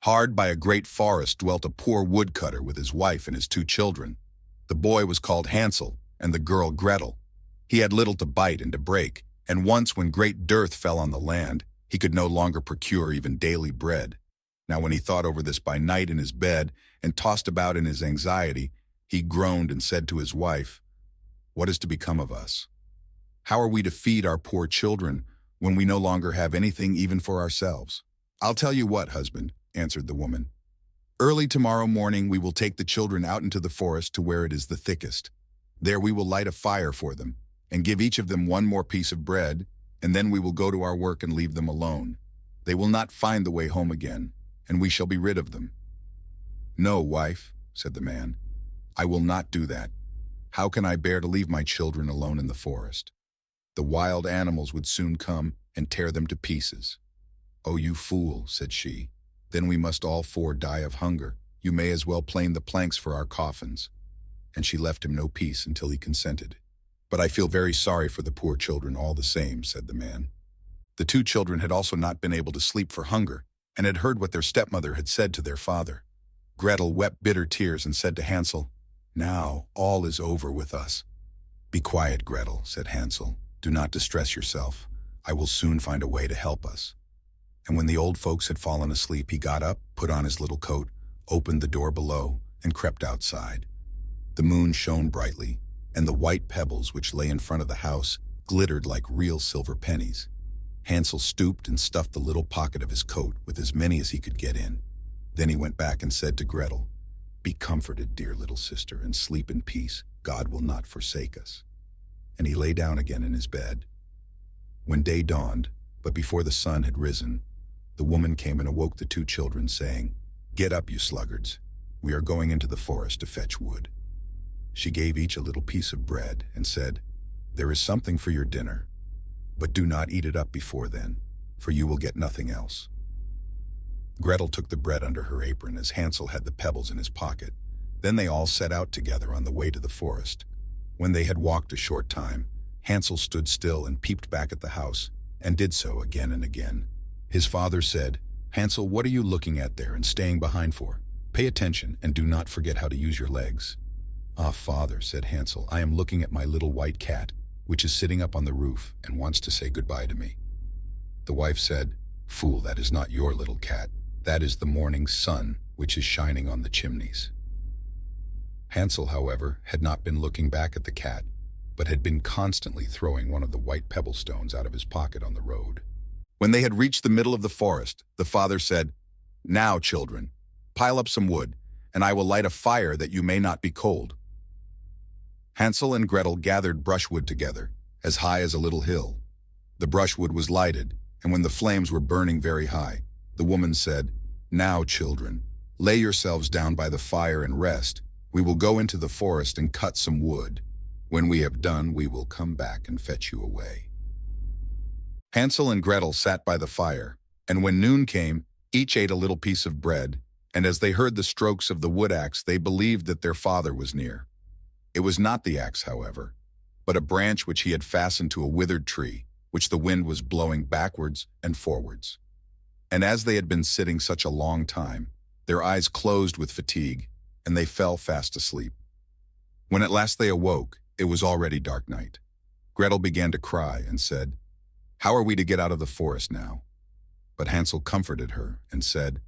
Hard by a great forest dwelt a poor woodcutter with his wife and his 2 children. The boy was called Hansel, and the girl Gretel. He had little to bite and to break, and once when great dearth fell on the land, he could no longer procure even daily bread. Now when he thought over this by night in his bed, and tossed about in his anxiety, he groaned and said to his wife, "What is to become of us? How are we to feed our poor children when we no longer have anything even for ourselves?" "I'll tell you what, husband," answered the woman. "Early tomorrow morning we will take the children out into the forest to where it is the thickest. There we will light a fire for them, and give each of them one more piece of bread, and then we will go to our work and leave them alone. They will not find the way home again, and we shall be rid of them." "No, wife," said the man, "I will not do that. How can I bear to leave my children alone in the forest? The wild animals would soon come and tear them to pieces." "Oh, you fool," said she, "then we must all 4 die of hunger. You may as well plane the planks for our coffins." And she left him no peace until he consented. "But I feel very sorry for the poor children all the same," said the man. The 2 children had also not been able to sleep for hunger, and had heard what their stepmother had said to their father. Gretel wept bitter tears and said to Hansel, "Now all is over with us." "Be quiet, Gretel," said Hansel. "Do not distress yourself. I will soon find a way to help us." And when the old folks had fallen asleep, he got up, put on his little coat, opened the door below, and crept outside. The moon shone brightly, and the white pebbles which lay in front of the house glittered like real silver pennies. Hansel stooped and stuffed the little pocket of his coat with as many as he could get in. Then he went back and said to Gretel, "Be comforted, dear little sister, and sleep in peace. God will not forsake us." And he lay down again in his bed. When day dawned, but before the sun had risen, the woman came and awoke the 2 children, saying, "Get up, you sluggards. We are going into the forest to fetch wood." She gave each a little piece of bread and said, "There is something for your dinner, but do not eat it up before then, for you will get nothing else." Gretel took the bread under her apron as Hansel had the pebbles in his pocket. Then they all set out together on the way to the forest. When they had walked a short time, Hansel stood still and peeped back at the house, and did so again and again. His father said, "Hansel, what are you looking at there and staying behind for? Pay attention and do not forget how to use your legs." "Ah, father," said Hansel, "I am looking at my little white cat, which is sitting up on the roof and wants to say goodbye to me." The wife said, "Fool, that is not your little cat. That is the morning sun, which is shining on the chimneys." Hansel, however, had not been looking back at the cat, but had been constantly throwing one of the white pebble stones out of his pocket on the road. When they had reached the middle of the forest, the father said, "Now, children, pile up some wood, and I will light a fire that you may not be cold." Hansel and Gretel gathered brushwood together, as high as a little hill. The brushwood was lighted, and when the flames were burning very high, the woman said, "Now, children, lay yourselves down by the fire and rest. We will go into the forest and cut some wood. When we have done, we will come back and fetch you away." Hansel and Gretel sat by the fire, and when noon came, each ate a little piece of bread, and as they heard the strokes of the wood axe, they believed that their father was near. It was not the axe, however, but a branch which he had fastened to a withered tree, which the wind was blowing backwards and forwards. And as they had been sitting such a long time, their eyes closed with fatigue, and they fell fast asleep. When at last they awoke, it was already dark night. Gretel began to cry and said, "How are we to get out of the forest now?" But Hansel comforted her and said,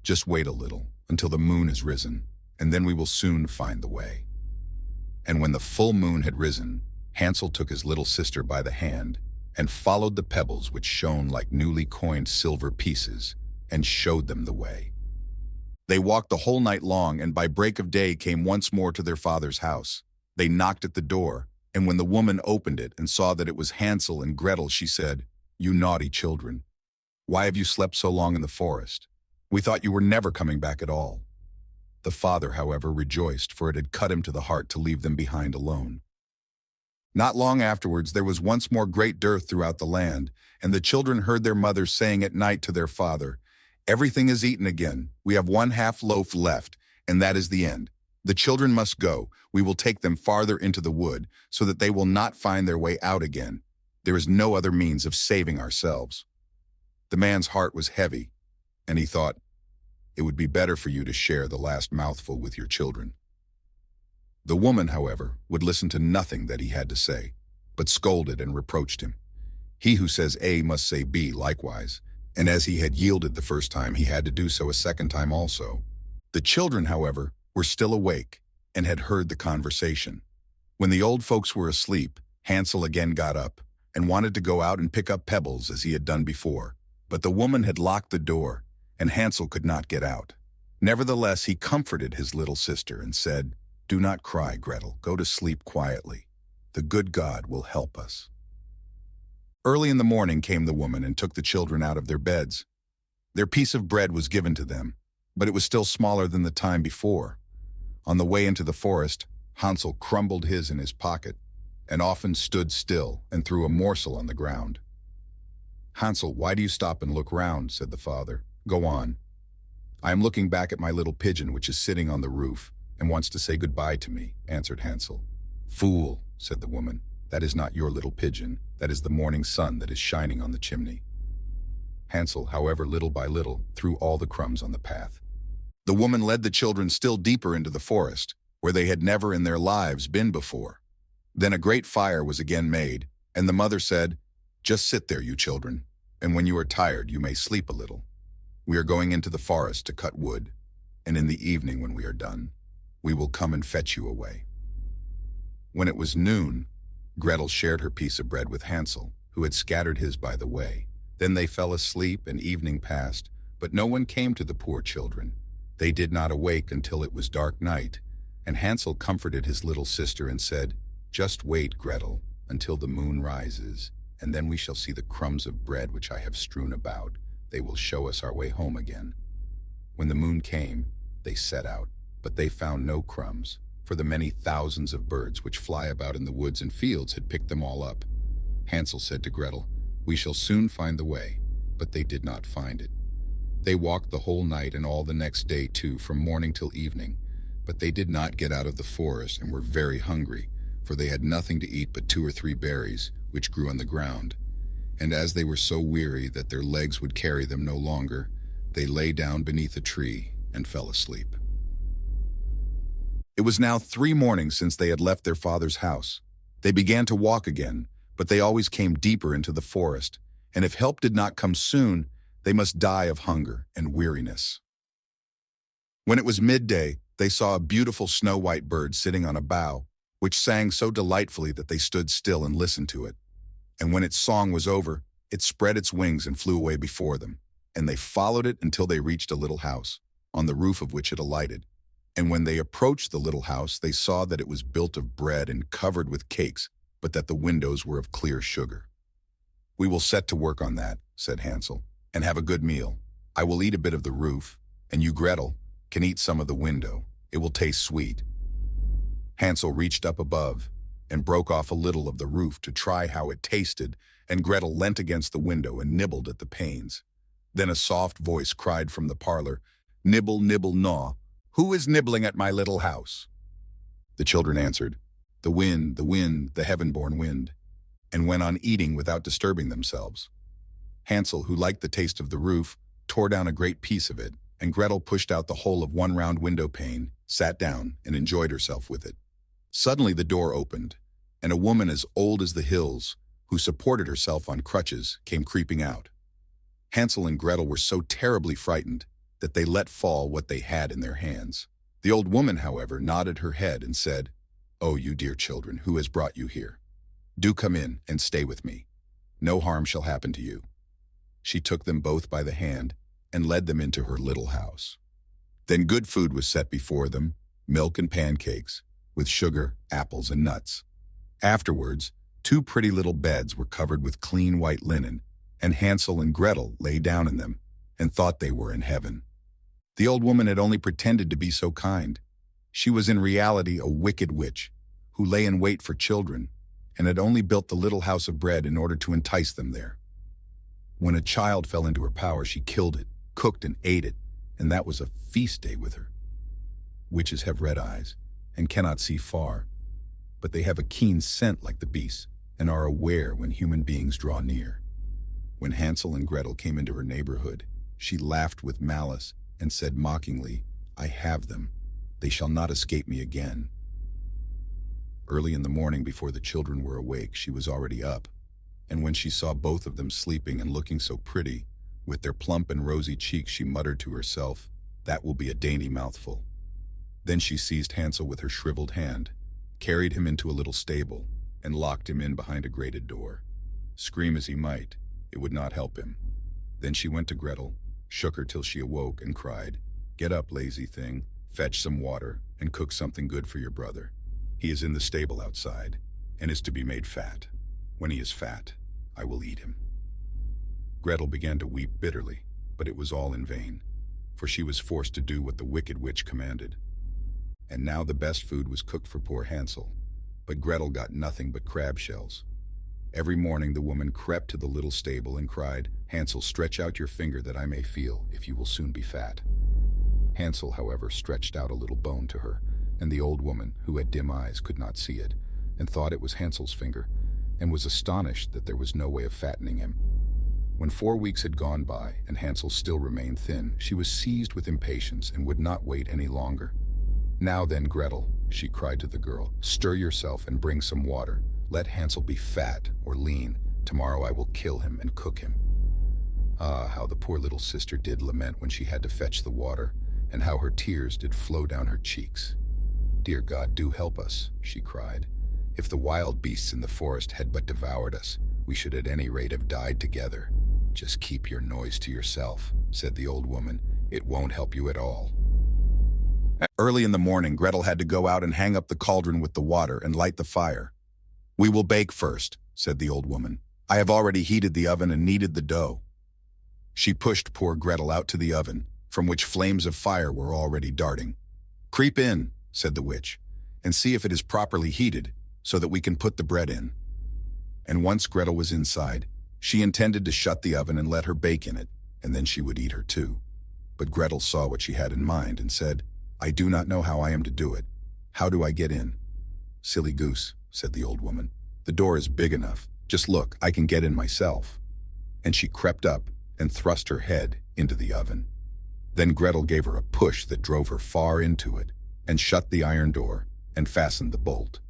"Just wait a little until the moon is risen, and then we will soon find the way." And when the full moon had risen, Hansel took his little sister by the hand and followed the pebbles which shone like newly coined silver pieces and showed them the way. They walked the whole night long, and by break of day came once more to their father's house. They knocked at the door, and when the woman opened it and saw that it was Hansel and Gretel, she said, "You naughty children, why have you slept so long in the forest? We thought you were never coming back at all." The father, however, rejoiced, for it had cut him to the heart to leave them behind alone. Not long afterwards there was once more great dearth throughout the land, and the children heard their mother saying at night to their father, "Everything is eaten again. We have 1/2 loaf left, and that is the end. The children must go. We will take them farther into the wood, so that they will not find their way out again. There is no other means of saving ourselves." The man's heart was heavy, and he thought, It would be better for you to share the last mouthful with your children." The woman, however, would listen to nothing that he had to say, but scolded and reproached him. He who says A must say B likewise, and as he had yielded the first time, he had to do so a second time also. The children, however, were still awake and had heard the conversation. When the old folks were asleep, Hansel again got up and wanted to go out and pick up pebbles as he had done before, but the woman had locked the door, and Hansel could not get out. Nevertheless, he comforted his little sister and said, "Do not cry, Gretel. Go to sleep quietly. The good God will help us." Early in the morning came the woman and took the children out of their beds. Their piece of bread was given to them, but it was still smaller than the time before. On the way into the forest, Hansel crumbled his in his pocket and often stood still and threw a morsel on the ground. "Hansel, why do you stop and look round?" said the father. "Go on." "I am looking back at my little pigeon which is sitting on the roof and wants to say goodbye to me," answered Hansel. "Fool," said the woman, "that is not your little pigeon. That is the morning sun that is shining on the chimney." Hansel, however, little by little, threw all the crumbs on the path. The woman led the children still deeper into the forest, where they had never in their lives been before. Then a great fire was again made, and the mother said, "Just sit there, you children, and when you are tired, you may sleep a little. We are going into the forest to cut wood, and in the evening when we are done, we will come and fetch you away." When it was noon, Gretel shared her piece of bread with Hansel, who had scattered his by the way. Then they fell asleep, and evening passed, but no one came to the poor children. They did not awake until it was dark night, and Hansel comforted his little sister and said, "Just wait, Gretel, until the moon rises, and then we shall see the crumbs of bread which I have strewn about. They will show us our way home again." When the moon came, they set out, but they found no crumbs, for the many thousands of birds which fly about in the woods and fields had picked them all up. Hansel said to Gretel, "We shall soon find the way," but they did not find it. They walked the whole night and all the next day too, from morning till evening, but they did not get out of the forest and were very hungry, for they had nothing to eat but 2 or 3 berries, which grew on the ground. And as they were so weary that their legs would carry them no longer, they lay down beneath a tree and fell asleep. It was now 3 mornings since they had left their father's house. They began to walk again, but they always came deeper into the forest, and if help did not come soon, they must die of hunger and weariness. When it was midday, they saw a beautiful snow-white bird sitting on a bough, which sang so delightfully that they stood still and listened to it. And when its song was over, it spread its wings and flew away before them, and they followed it until they reached a little house, on the roof of which it alighted. And when they approached the little house, they saw that it was built of bread and covered with cakes, but that the windows were of clear sugar. "We will set to work on that," said Hansel, "and have a good meal. I will eat a bit of the roof, and you, Gretel, can eat some of the window. It will taste sweet." Hansel reached up above and broke off a little of the roof to try how it tasted, and Gretel leant against the window and nibbled at the panes. Then a soft voice cried from the parlor, "Nibble, nibble, gnaw. Who is nibbling at my little house?" The children answered, the wind, the heaven-born wind," and went on eating without disturbing themselves. Hansel, who liked the taste of the roof, tore down a great piece of it, and Gretel pushed out the whole of one round window pane, sat down, and enjoyed herself with it. Suddenly the door opened, and a woman as old as the hills, who supported herself on crutches, came creeping out. Hansel and Gretel were so terribly frightened that they let fall what they had in their hands. The old woman, however, nodded her head and said, "Oh, you dear children, who has brought you here? Do come in and stay with me. No harm shall happen to you." She took them both by the hand and led them into her little house. Then good food was set before them, milk and pancakes, with sugar, apples, and nuts. Afterwards, 2 pretty little beds were covered with clean white linen, and Hansel and Gretel lay down in them and thought they were in heaven. The old woman had only pretended to be so kind. She was in reality a wicked witch, who lay in wait for children, and had only built the little house of bread in order to entice them there. When a child fell into her power, she killed it, cooked and ate it, and that was a feast day with her. Witches have red eyes and cannot see far, but they have a keen scent like the beasts and are aware when human beings draw near. When Hansel and Gretel came into her neighborhood, she laughed with malice and said mockingly, "I have them. They shall not escape me again." Early in the morning, before the children were awake, she was already up, and when she saw both of them sleeping and looking so pretty, with their plump and rosy cheeks, she muttered to herself, "That will be a dainty mouthful." Then she seized Hansel with her shriveled hand, carried him into a little stable, and locked him in behind a grated door. Scream as he might, it would not help him. Then she went to Gretel, shook her till she awoke, and cried, "Get up, lazy thing, fetch some water, and cook something good for your brother. He is in the stable outside, and is to be made fat. When he is fat, I will eat him." Gretel began to weep bitterly, but it was all in vain, for she was forced to do what the wicked witch commanded. And now the best food was cooked for poor Hansel, but Gretel got nothing but crab shells. Every morning the woman crept to the little stable and cried, "Hansel, stretch out your finger that I may feel if you will soon be fat." Hansel, however, stretched out a little bone to her, and the old woman, who had dim eyes, could not see it, and thought it was Hansel's finger, and was astonished that there was no way of fattening him. When 4 weeks had gone by, and Hansel still remained thin, she was seized with impatience and would not wait any longer. "Now then, Gretel," she cried to the girl, "stir yourself and bring some water. Let Hansel be fat or lean. Tomorrow I will kill him and cook him." Ah, how the poor little sister did lament when she had to fetch the water, and how her tears did flow down her cheeks. "Dear God, do help us," she cried. "If the wild beasts in the forest had but devoured us, we should at any rate have died together." "Just keep your noise to yourself," said the old woman. "It won't help you at all." Early in the morning, Gretel had to go out and hang up the cauldron with the water and light the fire. "We will bake first," said the old woman. "I have already heated the oven and kneaded the dough." She pushed poor Gretel out to the oven, from which flames of fire were already darting. "Creep in," said the witch, "and see if it is properly heated, so that we can put the bread in." And once Gretel was inside, she intended to shut the oven and let her bake in it, and then she would eat her too. But Gretel saw what she had in mind and said, "I do not know how I am to do it. How do I get in?" "Silly goose," said the old woman. "The door is big enough. Just look, I can get in myself." And she crept up and thrust her head into the oven. Then Gretel gave her a push that drove her far into it, and shut the iron door, and fastened the bolt.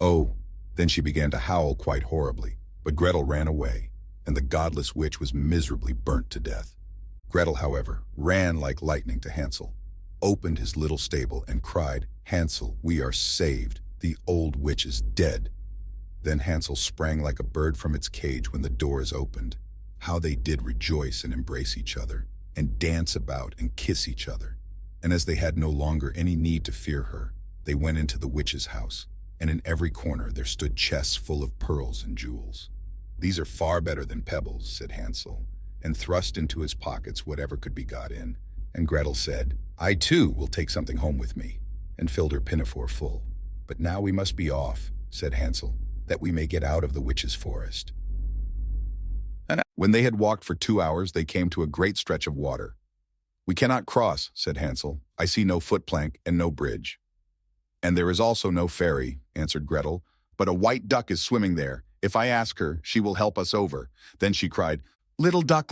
Oh, then she began to howl quite horribly, but Gretel ran away, and the godless witch was miserably burnt to death. Gretel, however, ran like lightning to Hansel, opened his little stable, and cried, "Hansel, we are saved. The old witch is dead." Then Hansel sprang like a bird from its cage when the doors opened. How they did rejoice and embrace each other, and dance about and kiss each other. And as they had no longer any need to fear her, they went into the witch's house, and in every corner there stood chests full of pearls and jewels. "These are far better than pebbles," said Hansel, and thrust into his pockets whatever could be got in. And Gretel said, "I too will take something home with me," and filled her pinafore full. "But now we must be off," said Hansel, "that we may get out of the witch's forest." And when they had walked for 2 hours, they came to a great stretch of water. "We cannot cross," said Hansel. "I see no footplank and no bridge." "And there is also no ferry," answered Gretel, "but a white duck is swimming there. If I ask her, she will help us over." Then she cried, little duck,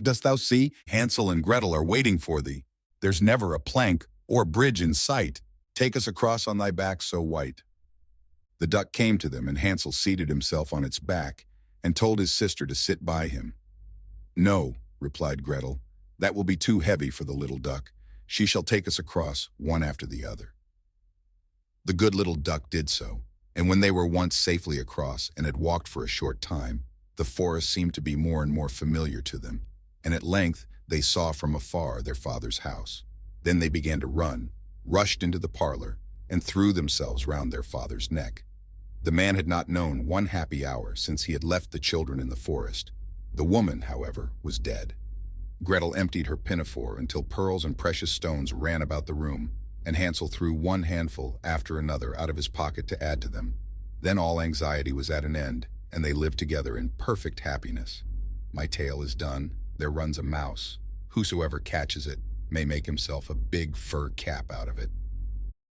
dost thou see? Hansel and Gretel are waiting for thee. There's never a plank or bridge in sight. Take us across on thy back so white." The duck came to them, and Hansel seated himself on its back and told his sister to sit by him. "No," replied Gretel, "that will be too heavy for the little duck. She shall take us across, one after the other." The good little duck did so, and when they were once safely across and had walked for a short time, the forest seemed to be more and more familiar to them, and at length they saw from afar their father's house. Then they began to run, rushed into the parlor, and threw themselves round their father's neck. The man had not known one happy hour since he had left the children in the forest. The woman, however, was dead. Gretel emptied her pinafore until pearls and precious stones ran about the room, and Hansel threw one handful after another out of his pocket to add to them. Then all anxiety was at an end, and they lived together in perfect happiness. My tale is done. There runs a mouse. Whosoever catches it may make himself a big fur cap out of it.